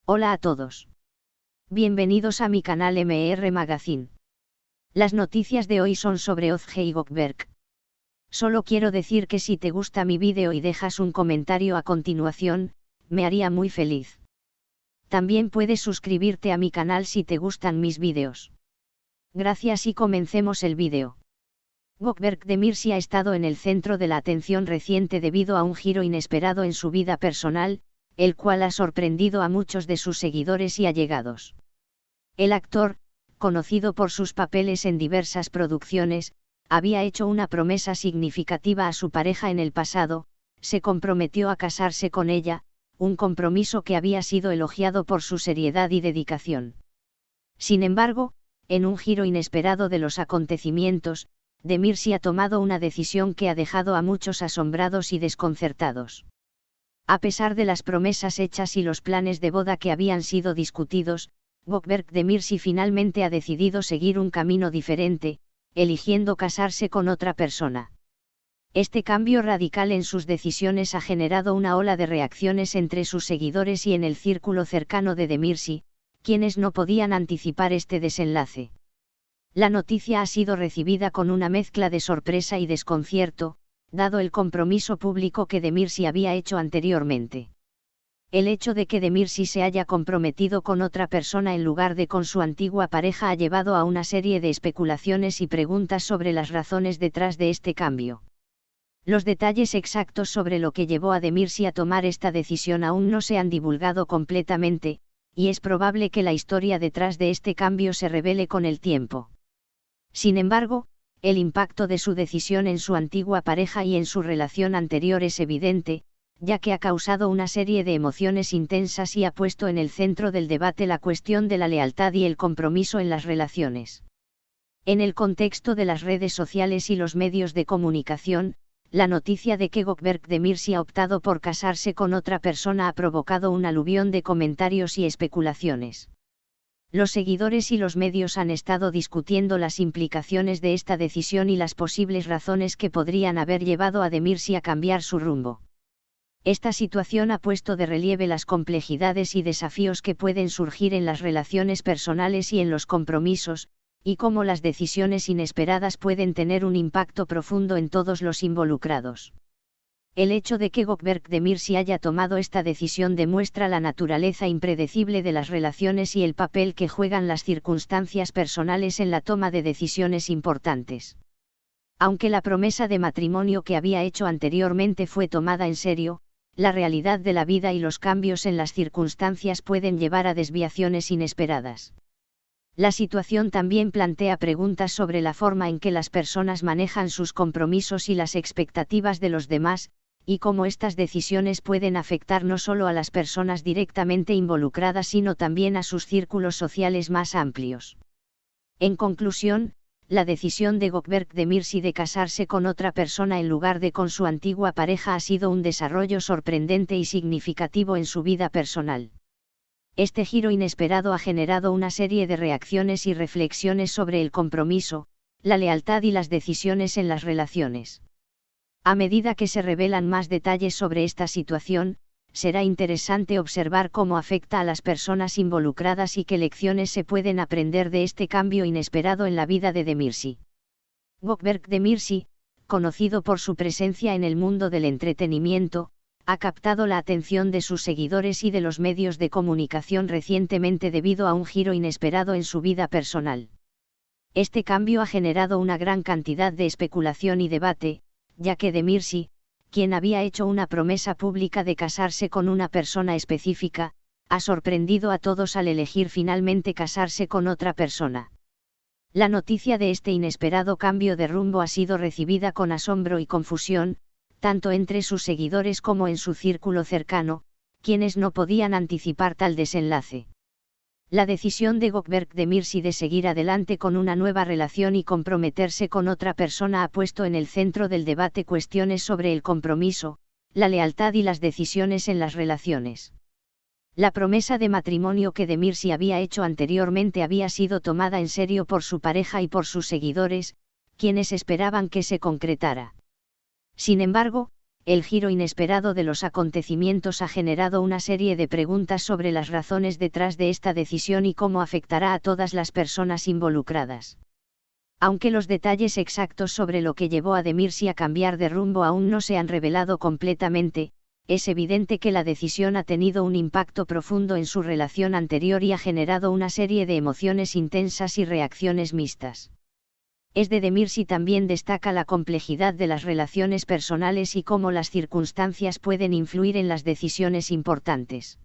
Hola a todos. Bienvenidos a mi canal MR Magazine. Las noticias de hoy son sobre Ozge y Gökberk. Solo quiero decir que si te gusta mi vídeo y dejas un comentario a continuación, me haría muy feliz. También puedes suscribirte a mi canal si te gustan mis vídeos. Gracias y comencemos el vídeo. Gökberk Demirci ha estado en el centro de la atención reciente debido a un giro inesperado en su vida personal, el cual ha sorprendido a muchos de sus seguidores y allegados. El actor, conocido por sus papeles en diversas producciones, había hecho una promesa significativa a su pareja en el pasado, se comprometió a casarse con ella, un compromiso que había sido elogiado por su seriedad y dedicación. Sin embargo, en un giro inesperado de los acontecimientos, Demirci ha tomado una decisión que ha dejado a muchos asombrados y desconcertados. A pesar de las promesas hechas y los planes de boda que habían sido discutidos, Gökberk Demirci finalmente ha decidido seguir un camino diferente, eligiendo casarse con otra persona. Este cambio radical en sus decisiones ha generado una ola de reacciones entre sus seguidores y en el círculo cercano de Demirci, quienes no podían anticipar este desenlace. La noticia ha sido recibida con una mezcla de sorpresa y desconcierto, dado el compromiso público que Demirci había hecho anteriormente. El hecho de que Demirci se haya comprometido con otra persona en lugar de con su antigua pareja ha llevado a una serie de especulaciones y preguntas sobre las razones detrás de este cambio. Los detalles exactos sobre lo que llevó a Demirci a tomar esta decisión aún no se han divulgado completamente, y es probable que la historia detrás de este cambio se revele con el tiempo. Sin embargo, el impacto de su decisión en su antigua pareja y en su relación anterior es evidente, ya que ha causado una serie de emociones intensas y ha puesto en el centro del debate la cuestión de la lealtad y el compromiso en las relaciones. En el contexto de las redes sociales y los medios de comunicación, la noticia de que Gökberk Demirci ha optado por casarse con otra persona ha provocado un aluvión de comentarios y especulaciones. Los seguidores y los medios han estado discutiendo las implicaciones de esta decisión y las posibles razones que podrían haber llevado a Demirci a cambiar su rumbo. Esta situación ha puesto de relieve las complejidades y desafíos que pueden surgir en las relaciones personales y en los compromisos, y cómo las decisiones inesperadas pueden tener un impacto profundo en todos los involucrados. El hecho de que Gökberk Demirci haya tomado esta decisión demuestra la naturaleza impredecible de las relaciones y el papel que juegan las circunstancias personales en la toma de decisiones importantes. Aunque la promesa de matrimonio que había hecho anteriormente fue tomada en serio, la realidad de la vida y los cambios en las circunstancias pueden llevar a desviaciones inesperadas. La situación también plantea preguntas sobre la forma en que las personas manejan sus compromisos y las expectativas de los demás, y cómo estas decisiones pueden afectar no solo a las personas directamente involucradas sino también a sus círculos sociales más amplios. En conclusión, la decisión de Gökberk Demirci de casarse con otra persona en lugar de con su antigua pareja ha sido un desarrollo sorprendente y significativo en su vida personal. Este giro inesperado ha generado una serie de reacciones y reflexiones sobre el compromiso, la lealtad y las decisiones en las relaciones. A medida que se revelan más detalles sobre esta situación, será interesante observar cómo afecta a las personas involucradas y qué lecciones se pueden aprender de este cambio inesperado en la vida de Demirci. Gökberk Demirci, conocido por su presencia en el mundo del entretenimiento, ha captado la atención de sus seguidores y de los medios de comunicación recientemente debido a un giro inesperado en su vida personal. Este cambio ha generado una gran cantidad de especulación y debate, ya que Demirci, quien había hecho una promesa pública de casarse con una persona específica, ha sorprendido a todos al elegir finalmente casarse con otra persona. La noticia de este inesperado cambio de rumbo ha sido recibida con asombro y confusión, tanto entre sus seguidores como en su círculo cercano, quienes no podían anticipar tal desenlace. La decisión de Gökberk Demirci de seguir adelante con una nueva relación y comprometerse con otra persona ha puesto en el centro del debate cuestiones sobre el compromiso, la lealtad y las decisiones en las relaciones. La promesa de matrimonio que Demirci había hecho anteriormente había sido tomada en serio por su pareja y por sus seguidores, quienes esperaban que se concretara. Sin embargo, el giro inesperado de los acontecimientos ha generado una serie de preguntas sobre las razones detrás de esta decisión y cómo afectará a todas las personas involucradas. Aunque los detalles exactos sobre lo que llevó a Demirci a cambiar de rumbo aún no se han revelado completamente, es evidente que la decisión ha tenido un impacto profundo en su relación anterior y ha generado una serie de emociones intensas y reacciones mixtas. Es de Demirci también destaca la complejidad de las relaciones personales y cómo las circunstancias pueden influir en las decisiones importantes.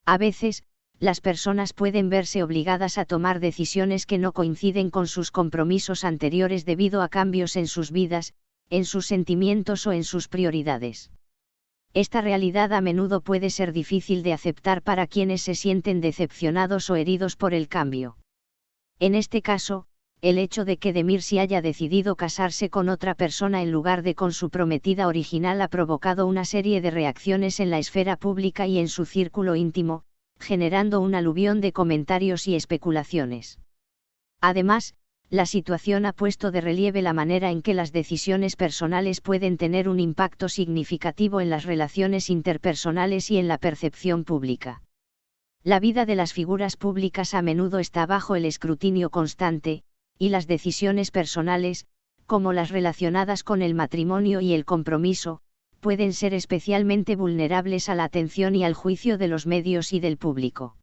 A veces, las personas pueden verse obligadas a tomar decisiones que no coinciden con sus compromisos anteriores debido a cambios en sus vidas, en sus sentimientos o en sus prioridades. Esta realidad a menudo puede ser difícil de aceptar para quienes se sienten decepcionados o heridos por el cambio. En este caso, el hecho de que Demirci haya decidido casarse con otra persona en lugar de con su prometida original ha provocado una serie de reacciones en la esfera pública y en su círculo íntimo, generando un aluvión de comentarios y especulaciones. Además, la situación ha puesto de relieve la manera en que las decisiones personales pueden tener un impacto significativo en las relaciones interpersonales y en la percepción pública. La vida de las figuras públicas a menudo está bajo el escrutinio constante, y las decisiones personales, como las relacionadas con el matrimonio y el compromiso, pueden ser especialmente vulnerables a la atención y al juicio de los medios y del público.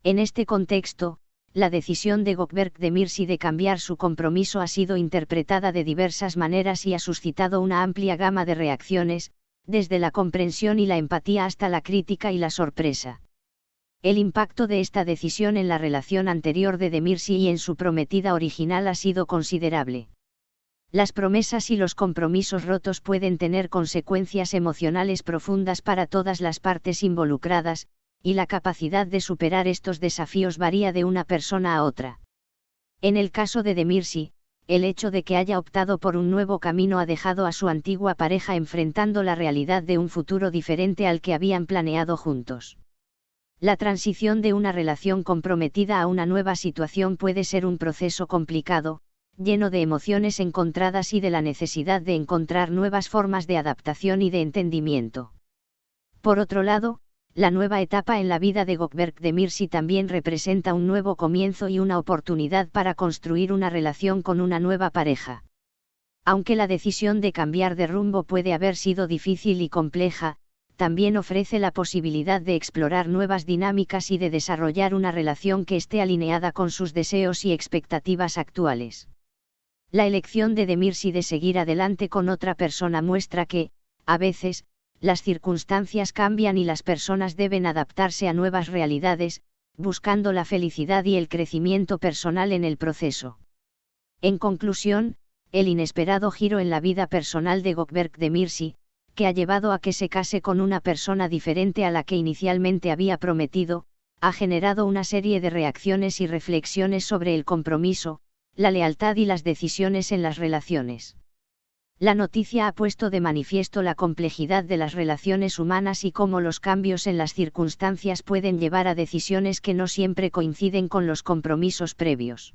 En este contexto, la decisión de Gökberk Demirci de cambiar su compromiso ha sido interpretada de diversas maneras y ha suscitado una amplia gama de reacciones, desde la comprensión y la empatía hasta la crítica y la sorpresa. El impacto de esta decisión en la relación anterior de Demirci y en su prometida original ha sido considerable. Las promesas y los compromisos rotos pueden tener consecuencias emocionales profundas para todas las partes involucradas, y la capacidad de superar estos desafíos varía de una persona a otra. En el caso de Demirci, el hecho de que haya optado por un nuevo camino ha dejado a su antigua pareja enfrentando la realidad de un futuro diferente al que habían planeado juntos. La transición de una relación comprometida a una nueva situación puede ser un proceso complicado, lleno de emociones encontradas y de la necesidad de encontrar nuevas formas de adaptación y de entendimiento. Por otro lado, la nueva etapa en la vida de Gökberk Demirci también representa un nuevo comienzo y una oportunidad para construir una relación con una nueva pareja. Aunque la decisión de cambiar de rumbo puede haber sido difícil y compleja, también ofrece la posibilidad de explorar nuevas dinámicas y de desarrollar una relación que esté alineada con sus deseos y expectativas actuales. La elección de Demirci de seguir adelante con otra persona muestra que, a veces, las circunstancias cambian y las personas deben adaptarse a nuevas realidades, buscando la felicidad y el crecimiento personal en el proceso. En conclusión, el inesperado giro en la vida personal de Gökberk Demirci, que ha llevado a que se case con una persona diferente a la que inicialmente había prometido, ha generado una serie de reacciones y reflexiones sobre el compromiso, la lealtad y las decisiones en las relaciones. La noticia ha puesto de manifiesto la complejidad de las relaciones humanas y cómo los cambios en las circunstancias pueden llevar a decisiones que no siempre coinciden con los compromisos previos.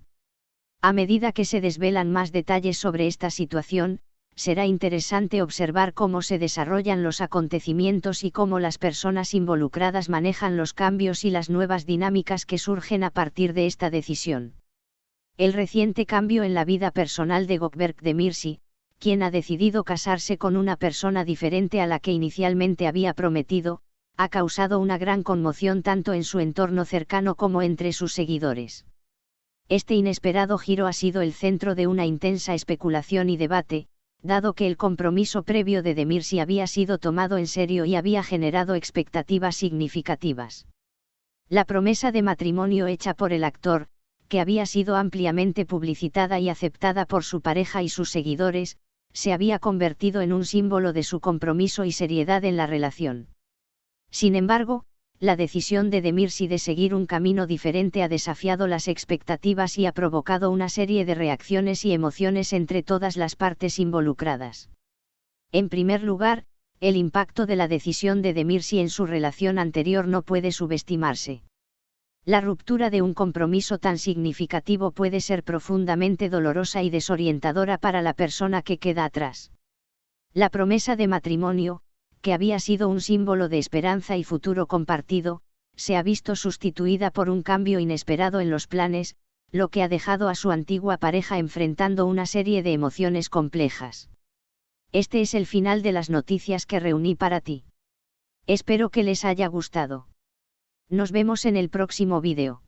A medida que se desvelan más detalles sobre esta situación, será interesante observar cómo se desarrollan los acontecimientos y cómo las personas involucradas manejan los cambios y las nuevas dinámicas que surgen a partir de esta decisión. El reciente cambio en la vida personal de Gökberk Demirci, quien ha decidido casarse con una persona diferente a la que inicialmente había prometido, ha causado una gran conmoción tanto en su entorno cercano como entre sus seguidores. Este inesperado giro ha sido el centro de una intensa especulación y debate, dado que el compromiso previo de Demirci había sido tomado en serio y había generado expectativas significativas. La promesa de matrimonio hecha por el actor, que había sido ampliamente publicitada y aceptada por su pareja y sus seguidores, se había convertido en un símbolo de su compromiso y seriedad en la relación. Sin embargo, la decisión de Demirci de seguir un camino diferente ha desafiado las expectativas y ha provocado una serie de reacciones y emociones entre todas las partes involucradas. En primer lugar, el impacto de la decisión de Demirci en su relación anterior no puede subestimarse. La ruptura de un compromiso tan significativo puede ser profundamente dolorosa y desorientadora para la persona que queda atrás. La promesa de matrimonio, que había sido un símbolo de esperanza y futuro compartido, se ha visto sustituida por un cambio inesperado en los planes, lo que ha dejado a su antigua pareja enfrentando una serie de emociones complejas. Este es el final de las noticias que reuní para ti. Espero que les haya gustado. Nos vemos en el próximo vídeo.